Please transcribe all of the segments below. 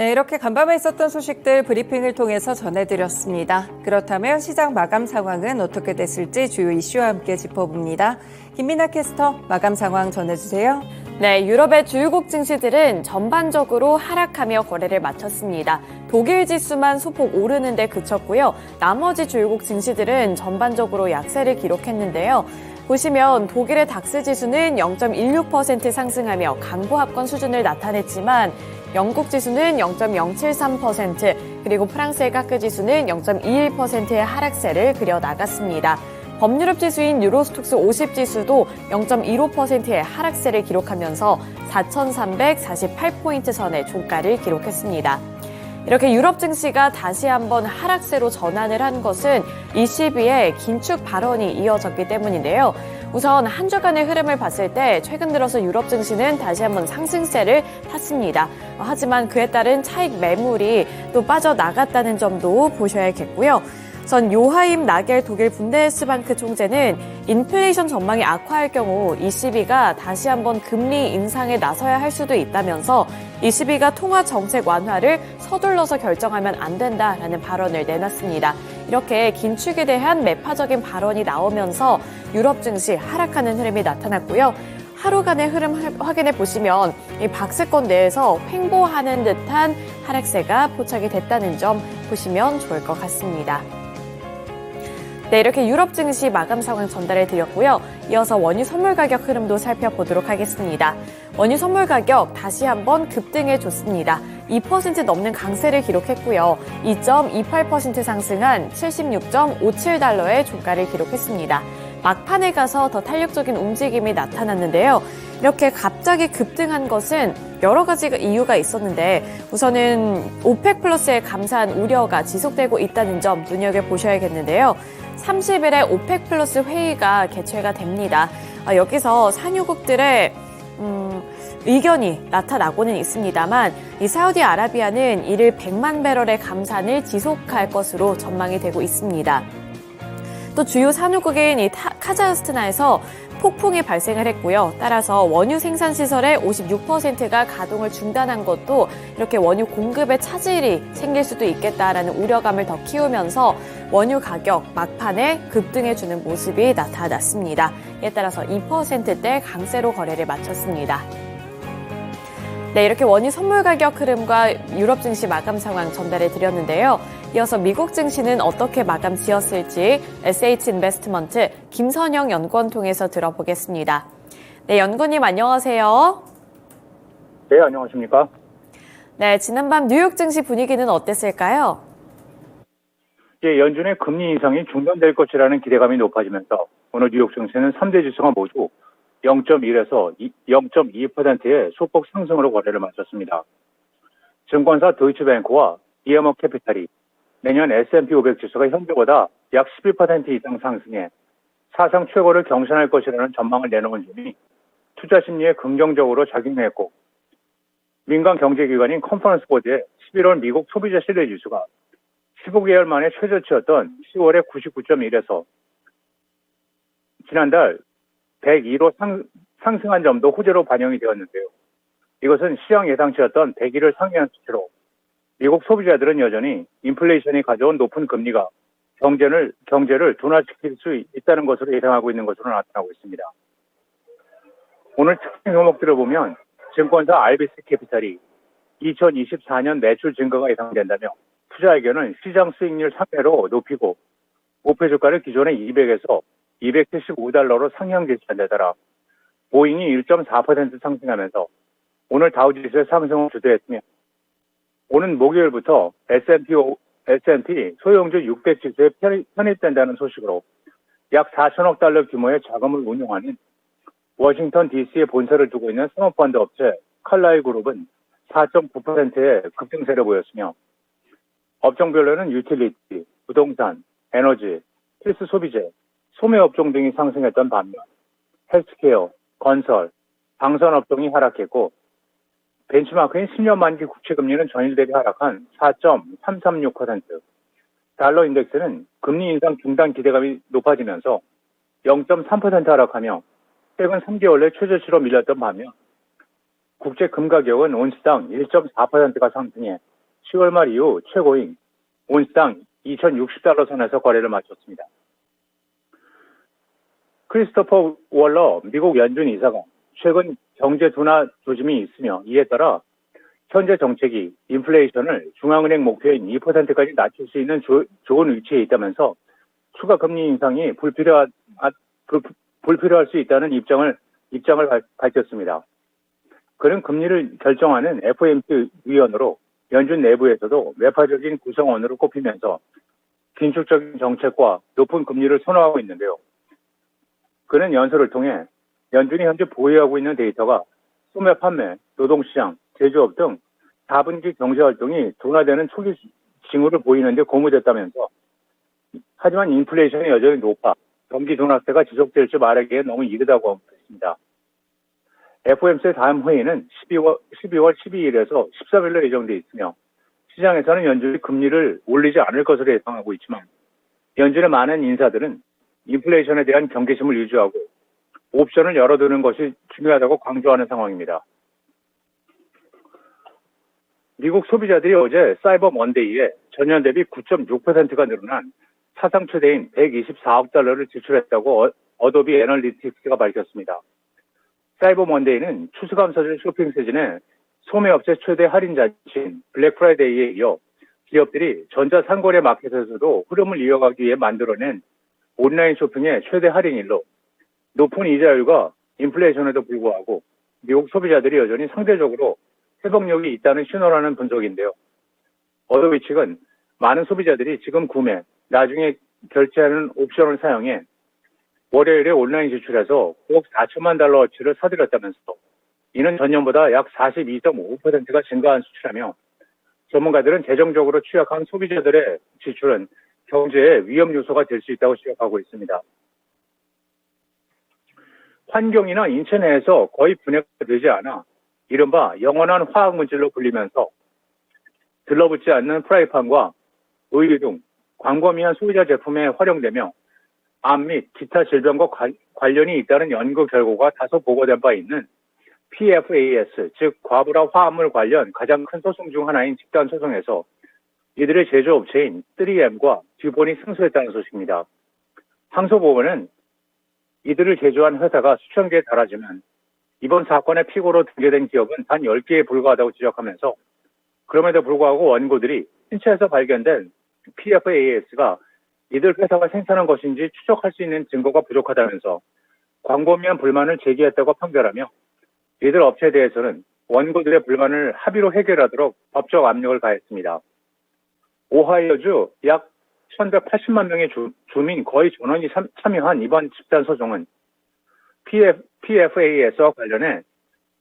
네, 이렇게 간밤에 있었던 소식들 브리핑을 통해서 전해드렸습니다. 그렇다면 시장 마감 상황은 어떻게 됐을지 주요 이슈와 함께 짚어봅니다. 김민아 캐스터, 마감 상황 전해주세요. 네, 유럽의 주요국 증시들은 전반적으로 하락하며 거래를 마쳤습니다. 독일 지수만 소폭 오르는 데 그쳤고요. 나머지 주요국 증시들은 전반적으로 약세를 기록했는데요. 보시면 독일의 닥스 지수는 0.16% 상승하며 강보합권 수준을 나타냈지만 영국 지수는 0.073%, 그리고 프랑스의 까크 지수는 0.21%의 하락세를 그려나갔습니다. 범유럽 지수인 유로스톡스 50 지수도 0.15%의 하락세를 기록하면서 4,348포인트 선의 종가를 기록했습니다. 이렇게 유럽 증시가 다시 한번 하락세로 전환을 한 것은 ECB의 긴축 발언이 이어졌기 때문인데요. 우선 한 주간의 흐름을 봤을 때 최근 들어서 유럽 증시는 다시 한번 상승세를 탔습니다. 하지만 그에 따른 차익 매물이 또 빠져나갔다는 점도 보셔야겠고요. 우선 요하임 나겔 독일 분데스방크 총재는 인플레이션 전망이 악화할 경우 ECB가 다시 한번 금리 인상에 나서야 할 수도 있다면서 ECB가 통화 정책 완화를 서둘러서 결정하면 안 된다라는 발언을 내놨습니다. 이렇게 긴축에 대한 매파적인 발언이 나오면서 유럽 증시 하락하는 흐름이 나타났고요. 하루간의 흐름 확인해 보시면 이 박스권 내에서 횡보하는 듯한 하락세가 포착이 됐다는 점 보시면 좋을 것 같습니다. 네, 이렇게 유럽 증시 마감 상황 전달해 드렸고요. 이어서 원유 선물 가격 흐름도 살펴보도록 하겠습니다. 원유 선물 가격 다시 한번 급등해 줬습니다. 2% 넘는 강세를 기록했고요. 2.28% 상승한 76.57달러의 종가를 기록했습니다. 막판에 가서 더 탄력적인 움직임이 나타났는데요. 이렇게 갑자기 급등한 것은 여러 가지 이유가 있었는데 우선은 오펙 플러스의 감사한 우려가 지속되고 있다는 점 눈여겨보셔야겠는데요. 30일에 오펙 플러스 회의가 개최가 됩니다. 여기서 산유국들의 의견이 나타나고는 있습니다만 이 사우디아라비아는 이를 100만 배럴의 감산을 지속할 것으로 전망이 되고 있습니다. 또 주요 산유국인 이 카자흐스탄에서 폭풍이 발생을 했고요. 따라서 원유 생산 시설의 56%가 가동을 중단한 것도 이렇게 원유 공급에 차질이 생길 수도 있겠다라는 우려감을 더 키우면서 원유 가격 막판에 급등해주는 모습이 나타났습니다. 이에 따라서 2%대 강세로 거래를 마쳤습니다. 네, 이렇게 원유 선물 가격 흐름과 유럽 증시 마감 상황 전달해 드렸는데요. 이어서 미국 증시는 어떻게 마감 지었을지 SH인베스트먼트 김선영 연구원 통해서 들어보겠습니다. 네, 연구원님 안녕하세요. 네, 안녕하십니까? 네, 지난밤 뉴욕 증시 분위기는 어땠을까요? 예, 연준의 금리 인상이 중단될 것이라는 기대감이 높아지면서 오늘 뉴욕 증시는 3대 지수가 모두 0.1에서 0.2%의 소폭 상승으로 거래를 마쳤습니다. 증권사 도이치뱅크와 BMO 캐피탈이 내년 S&P 500 지수가 현재보다 약 11% 이상 상승해 사상 최고를 경신할 것이라는 전망을 내놓은 점이 투자 심리에 긍정적으로 작용했고, 민간 경제기관인 컨퍼런스 보드의 11월 미국 소비자 신뢰지수가 15개월 만에 최저치였던 10월의 99.1에서 지난달 102로 상승한 점도 호재로 반영이 되었는데요. 이것은 시장 예상치였던 101을 상회한 수치로 미국 소비자들은 여전히 인플레이션이 가져온 높은 금리가 경제를 둔화시킬 수 있다는 것으로 예상하고 있는 것으로 나타나고 있습니다. 오늘 특징 종목들을 보면 증권사 RBC 캐피탈이 2024년 매출 증가가 예상된다며 투자 의견을 시장 수익률 상회로 높이고 목표 주가를 기존의 200에서 275달러로 상향 제시한 데 따라 보잉이 1.4% 상승하면서 오늘 다우지수의 상승을 주도했으며, 오는 목요일부터 S&P 소형주 600 지수에 편입된다는 소식으로 약 4천억 달러 규모의 자금을 운용하는 워싱턴 DC에 본사를 두고 있는 사모펀드 업체 칼라일 그룹은 4.9%의 급등세를 보였으며, 업종별로는 유틸리티, 부동산, 에너지, 필수 소비재, 소매업종 등이 상승했던 반면 헬스케어, 건설, 방산업종이 하락했고, 벤치마크인 10년 만기 국채금리는 전일 대비 하락한 4.336%, 달러 인덱스는 금리 인상 중단 기대감이 높아지면서 0.3% 하락하며 최근 3개월 내 최저치로 밀렸던 반면 국제 금 가격은 온스당 1.4%가 상승해 10월 말 이후 최고인 온스당 2,060달러 선에서 거래를 마쳤습니다. 크리스토퍼 월러 미국 연준 이사가 최근 경제 둔화 조짐이 있으며 이에 따라 현재 정책이 인플레이션을 중앙은행 목표인 2%까지 낮출 수 있는 좋은 위치에 있다면서 추가 금리 인상이 불필요할 수 있다는 입장을 밝혔습니다. 그는 금리를 결정하는 FOMC 위원으로 연준 내부에서도 매파적인 구성원으로 꼽히면서 긴축적인 정책과 높은 금리를 선호하고 있는데요. 그는 연설을 통해 연준이 현재 보유하고 있는 데이터가 소매 판매, 노동시장, 제조업 등 4분기 경제활동이 둔화되는 초기 징후를 보이는데 고무됐다면서 하지만 인플레이션이 여전히 높아 경기 둔화세가 지속될지 말하기에 너무 이르다고 했습니다. FOMC의 다음 회의는 12월 12일에서 13일로 예정돼 있으며 시장에서는 연준이 금리를 올리지 않을 것으로 예상하고 있지만 연준의 많은 인사들은 인플레이션에 대한 경계심을 유지하고 옵션을 열어두는 것이 중요하다고 강조하는 상황입니다. 미국 소비자들이 어제 사이버 먼데이에 전년 대비 9.6%가 늘어난 사상 최대인 124억 달러를 지출했다고 어도비 애널리틱스가 밝혔습니다. 사이버 먼데이는 추수감사절 쇼핑 시즌에 소매업체 최대 할인 잔치인 블랙 프라이데이에 이어 기업들이 전자상거래 마켓에서도 흐름을 이어가기 위해 만들어낸 온라인 쇼핑의 최대 할인일로 높은 이자율과 인플레이션에도 불구하고 미국 소비자들이 여전히 상대적으로 회복력이 있다는 신호라는 분석인데요. 어도비 측은 많은 소비자들이 지금 구매, 나중에 결제하는 옵션을 사용해 월요일에 온라인 지출에서 9억 4천만 달러어치를 사들였다면서 이는 전년보다 약 42.5%가 증가한 수치라며 전문가들은 재정적으로 취약한 소비자들의 지출은 경제의 위험 요소가 될 수 있다고 지적하고 있습니다. 환경이나 인체 내에서 거의 분해가 되지 않아 이른바 영원한 화학물질로 불리면서 들러붙지 않는 프라이팬과 의류 등 광범위한 소비자 제품에 활용되며 암 및 기타 질병과 관련이 있다는 연구 결과가 다소 보고된 바 있는 PFAS, 즉 과부라 화합물 관련 가장 큰 소송 중 하나인 집단 소송에서 이들의 제조업체인 3M과 듀폰이 승소했다는 소식입니다. 항소법원은 이들을 제조한 회사가 수천 개에 달하지만 이번 사건의 피고로 등재된 기업은 단 10개에 불과하다고 지적하면서 그럼에도 불구하고 원고들이 신체에서 발견된 PFAS가 이들 회사가 생산한 것인지 추적할 수 있는 증거가 부족하다면서 광범위한 불만을 제기했다고 판결하며 이들 업체에 대해서는 원고들의 불만을 합의로 해결하도록 법적 압력을 가했습니다. 오하이오주 약 1180만 명의 주민 거의 전원이 참여한 이번 집단 소송은 PFAS와 관련해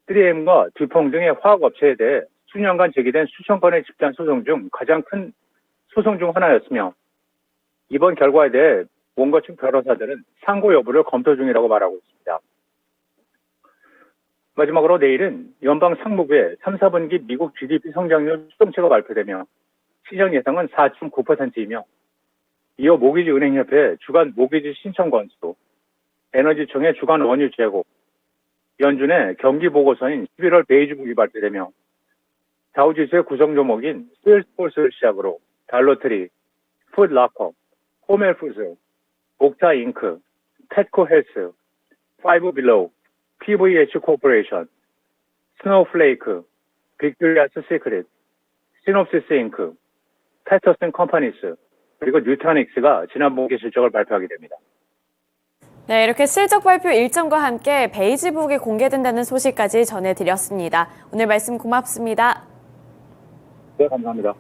3M과 듀퐁 등의 화학업체에 대해 수년간 제기된 수천 건의 집단 소송 중 가장 큰 소송 중 하나였으며 이번 결과에 대해 원고 측 변호사들은 상고 여부를 검토 중이라고 말하고 있습니다. 마지막으로 내일은 연방 상무부의 3, 4분기 미국 GDP 성장률 추정치가 발표되며 시장 예상은 4.9%이며 이어 모기지은행협회 주간 모기지 신청 건수, 에너지청의 주간 원유 재고, 연준의 경기 보고서인 11월 베이지북이 발표되며 다우지수의 구성 종목인 스일스포스를 시작으로 달러트리, 푸드라커, 호멜푸드, 옥타 잉크, 펫코 헬스, 파이브 빌로우, PVH 코퍼레이션, 스노우플레이크, 빅토리아스 시크릿, 시놉시스 잉크, 패터슨 컴퍼니스, 그리고 뉴타닉스가 지난 분기 실적을 발표하게 됩니다. 네, 이렇게 실적 발표 일정과 함께 베이지북이 공개된다는 소식까지 전해드렸습니다. 오늘 말씀 고맙습니다. 네, 감사합니다.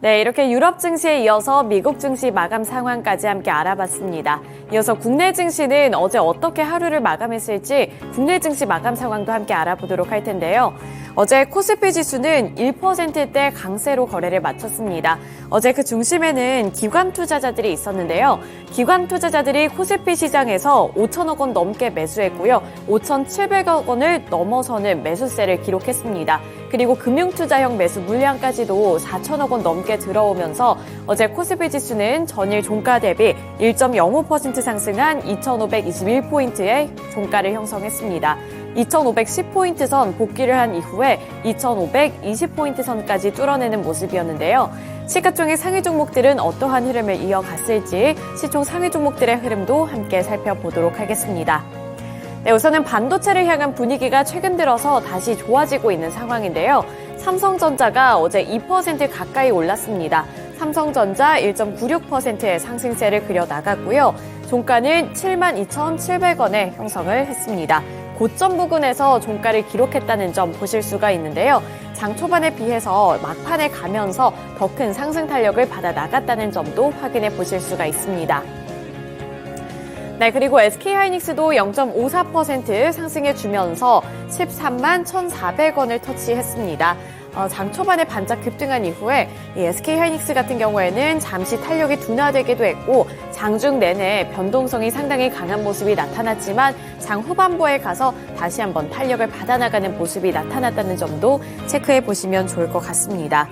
네, 이렇게 유럽 증시에 이어서 미국 증시 마감 상황까지 함께 알아봤습니다. 이어서 국내 증시는 어제 어떻게 하루를 마감했을지 국내 증시 마감 상황도 함께 알아보도록 할 텐데요. 어제 코스피 지수는 1%대 강세로 거래를 마쳤습니다. 어제 그 중심에는 기관 투자자들이 있었는데요. 기관 투자자들이 코스피 시장에서 5천억 원 넘게 매수했고요. 5,700억 원을 넘어서는 매수세를 기록했습니다. 그리고 금융투자형 매수 물량까지도 4천억 원 넘게 들어오면서 어제 코스피 지수는 전일 종가 대비 1.05% 상승한 2,521포인트의 종가를 형성했습니다. 2510포인트 선 복귀를 한 이후에 2520포인트 선까지 뚫어내는 모습이었는데요. 시가총액 상위 종목들은 어떠한 흐름을 이어갔을지 시총 상위 종목들의 흐름도 함께 살펴보도록 하겠습니다. 네, 우선은 반도체를 향한 분위기가 최근 들어서 다시 좋아지고 있는 상황인데요. 삼성전자가 어제 2% 가까이 올랐습니다. 삼성전자 1.96%의 상승세를 그려나갔고요. 종가는 72,700원에 형성을 했습니다. 고점 부근에서 종가를 기록했다는 점 보실 수가 있는데요. 장 초반에 비해서 막판에 가면서 더 큰 상승 탄력을 받아 나갔다는 점도 확인해 보실 수가 있습니다. 네, 그리고 SK하이닉스도 0.54% 상승해 주면서 13만 1,400원을 터치했습니다. 장 초반에 반짝 급등한 이후에 이 SK하이닉스 같은 경우에는 잠시 탄력이 둔화되기도 했고 장중 내내 변동성이 상당히 강한 모습이 나타났지만 장 후반부에 가서 다시 한번 탄력을 받아나가는 모습이 나타났다는 점도 체크해 보시면 좋을 것 같습니다.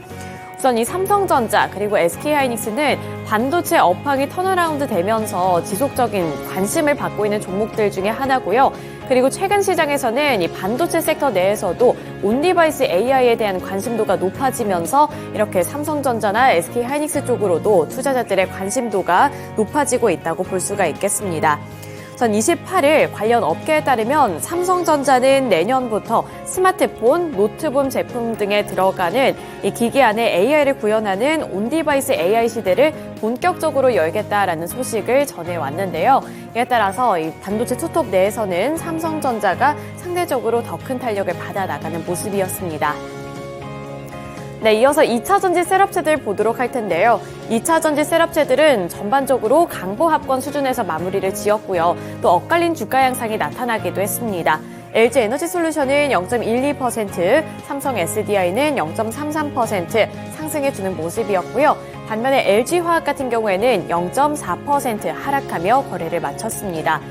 우선 이 삼성전자 그리고 SK하이닉스는 반도체 업황이 턴어라운드 되면서 지속적인 관심을 받고 있는 종목들 중에 하나고요. 그리고 최근 시장에서는 이 반도체 섹터 내에서도 온디바이스 AI에 대한 관심도가 높아지면서 이렇게 삼성전자나 SK하이닉스 쪽으로도 투자자들의 관심도가 높아지고 있다고 볼 수가 있겠습니다. 전 28일 관련 업계에 따르면 삼성전자는 내년부터 스마트폰, 노트북 제품 등에 들어가는 이 기기 안에 AI를 구현하는 온디바이스 AI 시대를 본격적으로 열겠다라는 소식을 전해왔는데요. 이에 따라서 이 반도체 투톱 내에서는 삼성전자가 상대적으로 더 큰 탄력을 받아 나가는 모습이었습니다. 네, 이어서 2차 전지 셋업체들 보도록 할 텐데요. 2차 전지 셋업체들은 전반적으로 강보 합권 수준에서 마무리를 지었고요. 또 엇갈린 주가 양상이 나타나기도 했습니다. LG 에너지솔루션은 0.12%, 삼성 SDI는 0.33% 상승해주는 모습이었고요. 반면에 LG화학 같은 경우에는 0.4% 하락하며 거래를 마쳤습니다.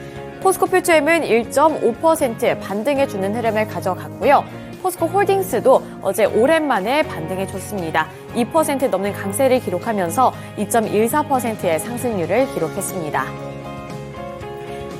포스코 퓨처엠은 1.5% 반등해주는 흐름을 가져갔고요. 포스코 홀딩스도 어제 오랜만에 반등해줬습니다. 2% 넘는 강세를 기록하면서 2.14%의 상승률을 기록했습니다.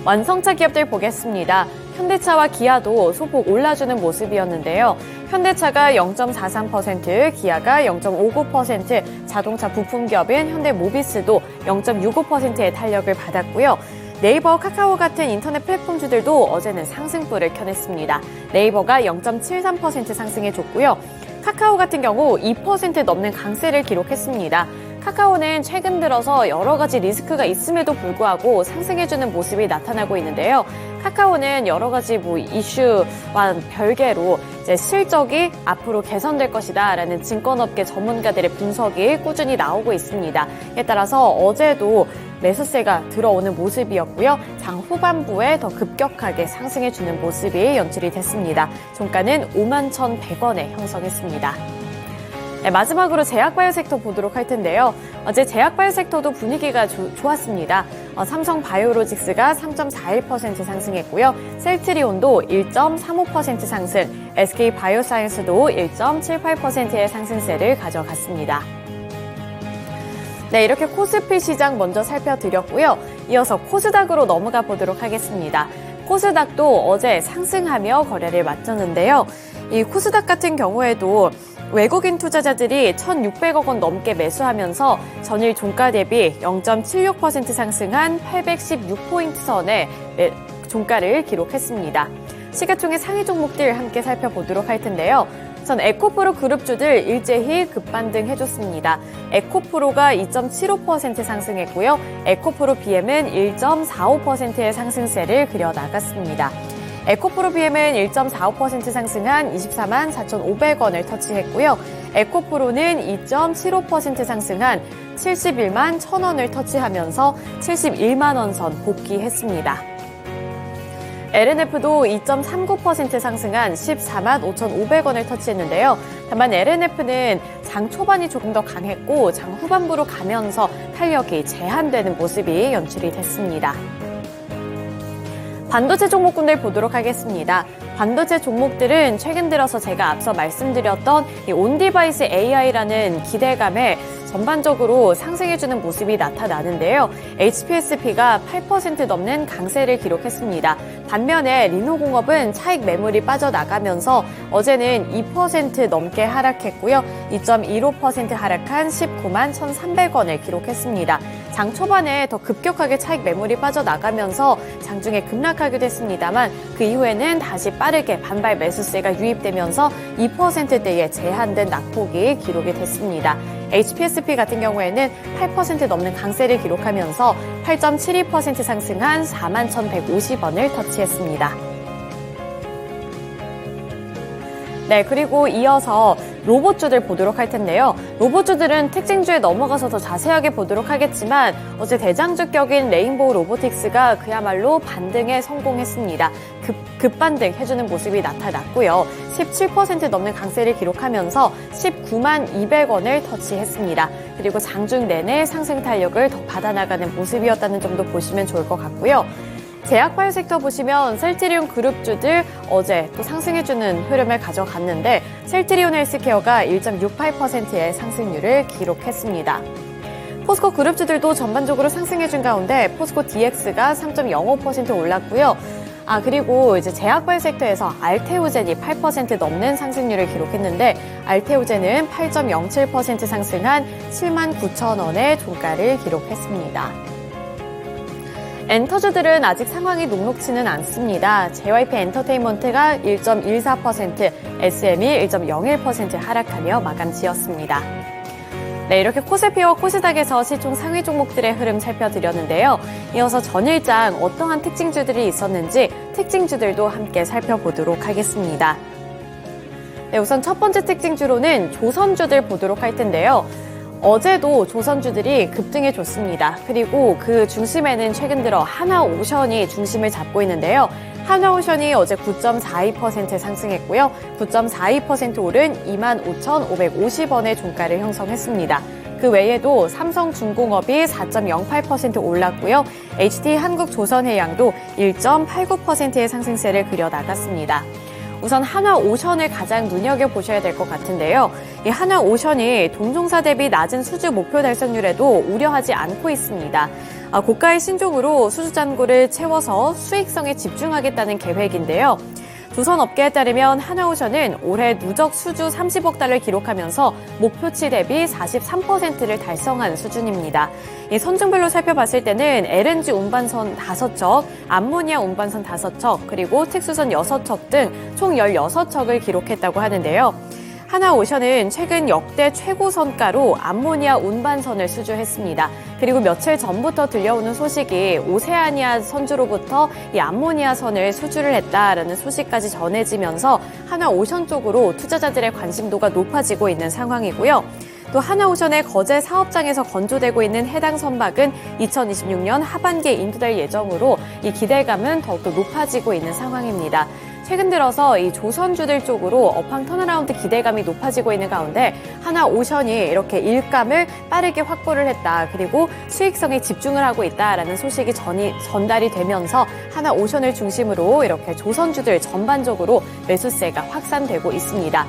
완성차 기업들 보겠습니다. 현대차와 기아도 소폭 올라주는 모습이었는데요. 현대차가 0.43%, 기아가 0.59%, 자동차 부품 기업인 현대모비스도 0.65%의 탄력을 받았고요. 네이버, 카카오 같은 인터넷 플랫폼주들도 어제는 상승불을 켜냈습니다. 네이버가 0.73% 상승해줬고요. 카카오 같은 경우 2% 넘는 강세를 기록했습니다. 카카오는 최근 들어서 여러 가지 리스크가 있음에도 불구하고 상승해주는 모습이 나타나고 있는데요. 카카오는 여러 가지 이슈와 별개로 이제 실적이 앞으로 개선될 것이다라는 증권업계 전문가들의 분석이 꾸준히 나오고 있습니다. 이에 따라서 어제도 매수세가 들어오는 모습이었고요. 장 후반부에 더 급격하게 상승해주는 모습이 연출이 됐습니다. 종가는 51,100원에 형성했습니다. 네, 마지막으로 제약바이오 섹터 보도록 할 텐데요. 어제 제약바이오 섹터도 분위기가 좋았습니다. 삼성바이오로직스가 3.41% 상승했고요. 셀트리온도 1.35% 상승, SK바이오사이언스도 1.78%의 상승세를 가져갔습니다. 네, 이렇게 코스피 시장 먼저 살펴드렸고요. 이어서 코스닥으로 넘어가 보도록 하겠습니다. 코스닥도 어제 상승하며 거래를 마쳤는데요. 이 코스닥 같은 경우에도 외국인 투자자들이 1,600억 원 넘게 매수하면서 전일 종가 대비 0.76% 상승한 816포인트 선에 종가를 기록했습니다. 시가총액 상위 종목들 함께 살펴보도록 할 텐데요. 전 에코프로 그룹주들 일제히 급반등해줬습니다. 에코프로가 2.75% 상승했고요. 에코프로 BM은 1.45%의 상승세를 그려나갔습니다. 에코프로 BM은 1.45% 상승한 24만 4,500원을 터치했고요. 에코프로는 2.75% 상승한 71만 1,000원을 터치하면서 71만 원 선 복귀했습니다. LNF도 2.39% 상승한 14만 5,500원을 터치했는데요. 다만 LNF는 장 초반이 조금 더 강했고 장 후반부로 가면서 탄력이 제한되는 모습이 연출이 됐습니다. 반도체 종목군들 보도록 하겠습니다. 반도체 종목들은 최근 들어서 제가 앞서 말씀드렸던 이 온디바이스 AI라는 기대감에 전반적으로 상승해주는 모습이 나타나는데요. HPSP가 8% 넘는 강세를 기록했습니다. 반면에 리노공업은 차익 매물이 빠져나가면서 어제는 2% 넘게 하락했고요. 2.15% 하락한 19만 1,300원을 기록했습니다. 장 초반에 더 급격하게 차익 매물이 빠져나가면서 장중에 급락하기도 했습니다만 그 이후에는 다시 빠르게 반발 매수세가 유입되면서 2%대의 제한된 낙폭이 기록이 됐습니다. HPSP 같은 경우에는 8% 넘는 강세를 기록하면서 8.72% 상승한 41,150원을 터치했습니다. 네, 그리고 이어서 로봇주들 보도록 할 텐데요. 로봇주들은 특징주에 넘어가서 더 자세하게 보도록 하겠지만 어제 대장주격인 레인보우 로보틱스가 그야말로 반등에 성공했습니다. 급반등 해주는 모습이 나타났고요. 17% 넘는 강세를 기록하면서 19만 200원을 터치했습니다. 그리고 장중 내내 상승 탄력을 더 받아나가는 모습이었다는 점도 보시면 좋을 것 같고요. 제약바이오 섹터 보시면 셀트리온 그룹주들 어제 또 상승해주는 흐름을 가져갔는데 셀트리온 헬스케어가 1.68%의 상승률을 기록했습니다. 포스코 그룹주들도 전반적으로 상승해준 가운데 포스코 DX가 3.05% 올랐고요. 그리고 이제 제약바이오 섹터에서 알테오젠이 8% 넘는 상승률을 기록했는데 알테오젠은 8.07% 상승한 79,000원의 종가를 기록했습니다. 엔터주들은 아직 상황이 녹록치는 않습니다. JYP 엔터테인먼트가 1.14%, SM이 1.01% 하락하며 마감 지었습니다. 네, 이렇게 코스피와 코스닥에서 시총 상위 종목들의 흐름 살펴드렸는데요. 이어서 전일장 어떠한 특징주들이 있었는지 특징주들도 함께 살펴보도록 하겠습니다. 네, 우선 첫 번째 특징주로는 조선주들 보도록 할 텐데요. 어제도 조선주들이 급등해줬습니다. 그리고 그 중심에는 최근 들어 하나오션이 중심을 잡고 있는데요. 하나오션이 어제 9.42% 상승했고요. 9.42% 오른 25,550원의 종가를 형성했습니다. 그 외에도 삼성중공업이 4.08% 올랐고요. HD한국조선해양도 1.89%의 상승세를 그려나갔습니다. 우선 하나오션을 가장 눈여겨보셔야 될 것 같은데요. 이 하나오션이 동종사 대비 낮은 수주 목표 달성률에도 우려하지 않고 있습니다. 고가의 신종으로 수주 잔고를 채워서 수익성에 집중하겠다는 계획인데요. 조선업계에 따르면 하나오션은 올해 누적 수주 30억 달러를 기록하면서 목표치 대비 43%를 달성한 수준입니다. 이 선종별로 살펴봤을 때는 LNG 운반선 5척, 암모니아 운반선 5척, 그리고 특수선 6척 등 총 16척을 기록했다고 하는데요. 하나오션은 최근 역대 최고 선가로 암모니아 운반선을 수주했습니다. 그리고 며칠 전부터 들려오는 소식이 오세아니아 선주로부터 이 암모니아 선을 수주를 했다라는 소식까지 전해지면서 하나오션 쪽으로 투자자들의 관심도가 높아지고 있는 상황이고요. 또 하나오션의 거제 사업장에서 건조되고 있는 해당 선박은 2026년 하반기에 인도될 예정으로 이 기대감은 더욱더 높아지고 있는 상황입니다. 최근 들어서 이 조선주들 쪽으로 업황 턴어라운드 기대감이 높아지고 있는 가운데 하나오션이 이렇게 일감을 빠르게 확보를 했다. 그리고 수익성에 집중을 하고 있다라는 소식이 전달이 되면서 하나오션을 중심으로 이렇게 조선주들 전반적으로 매수세가 확산되고 있습니다.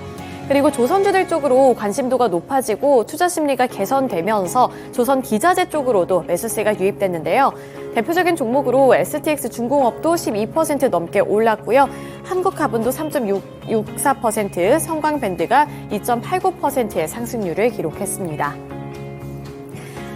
그리고 조선주들 쪽으로 관심도가 높아지고 투자 심리가 개선되면서 조선 기자재 쪽으로도 매수세가 유입됐는데요. 대표적인 종목으로 STX 중공업도 12% 넘게 올랐고요. 한국화분도 3.64%, 성광밴드가 2.89%의 상승률을 기록했습니다.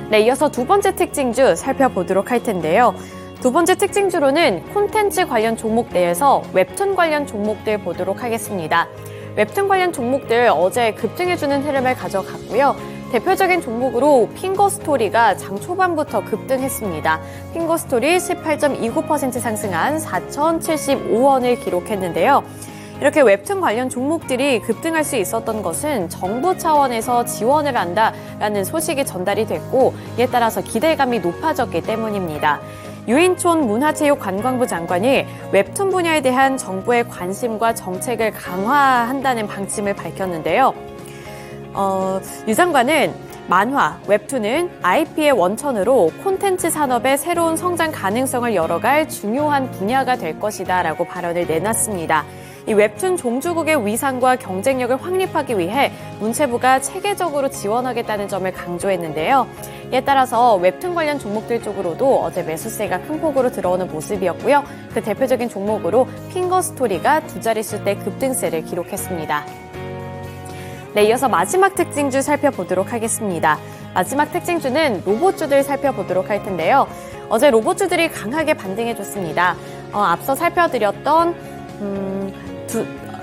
네, 이어서 두 번째 특징주 살펴보도록 할 텐데요. 두 번째 특징주로는 콘텐츠 관련 종목 내에서 웹툰 관련 종목들 보도록 하겠습니다. 웹툰 관련 종목들 어제 급등해주는 흐름을 가져갔고요. 대표적인 종목으로 핑거스토리가 장 초반부터 급등했습니다. 핑거스토리 18.29% 상승한 4,075원을 기록했는데요. 이렇게 웹툰 관련 종목들이 급등할 수 있었던 것은 정부 차원에서 지원을 한다라는 소식이 전달이 됐고 이에 따라서 기대감이 높아졌기 때문입니다. 유인촌 문화체육관광부 장관이 웹툰 분야에 대한 정부의 관심과 정책을 강화한다는 방침을 밝혔는데요. 유 장관은 만화, 웹툰은 IP의 원천으로 콘텐츠 산업의 새로운 성장 가능성을 열어갈 중요한 분야가 될 것이다 라고 발언을 내놨습니다. 이 웹툰 종주국의 위상과 경쟁력을 확립하기 위해 문체부가 체계적으로 지원하겠다는 점을 강조했는데요. 이에 따라서 웹툰 관련 종목들 쪽으로도 어제 매수세가 큰 폭으로 들어오는 모습이었고요. 그 대표적인 종목으로 핑거스토리가 두 자릿수대 급등세를 기록했습니다. 네, 이어서 마지막 특징주 살펴보도록 하겠습니다. 마지막 특징주는 로봇주들 살펴보도록 할 텐데요. 어제 로봇주들이 강하게 반등해줬습니다. 앞서 살펴드렸던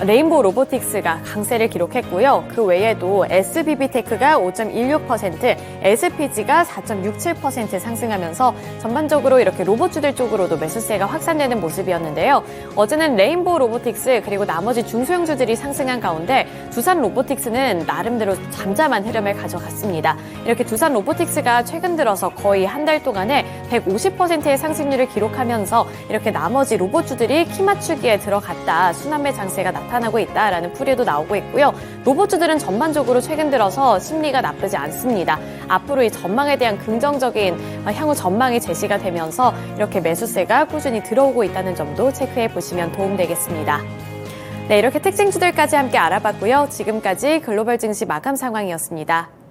레인보우 로보틱스가 강세를 기록했고요. 그 외에도 SBB테크가 5.16%, SPG가 4.67% 상승하면서 전반적으로 이렇게 로봇주들 쪽으로도 매수세가 확산되는 모습이었는데요. 어제는 레인보우 로보틱스 그리고 나머지 중소형주들이 상승한 가운데 두산 로보틱스는 나름대로 잠잠한 흐름을 가져갔습니다. 이렇게 두산 로보틱스가 최근 들어서 거의 한 달 동안에 150%의 상승률을 기록하면서 이렇게 나머지 로봇주들이 키 맞추기에 들어갔다. 순환매 장세가 나타나고 있다라는 풀이도 나오고 있고요. 로봇주들은 전반적으로 최근 들어서 심리가 나쁘지 않습니다. 앞으로 이 전망에 대한 긍정적인 향후 전망이 제시가 되면서 이렇게 매수세가 꾸준히 들어오고 있다는 점도 체크해 보시면 도움되겠습니다. 네, 이렇게 특징주들까지 함께 알아봤고요. 지금까지 글로벌 증시 마감 상황이었습니다.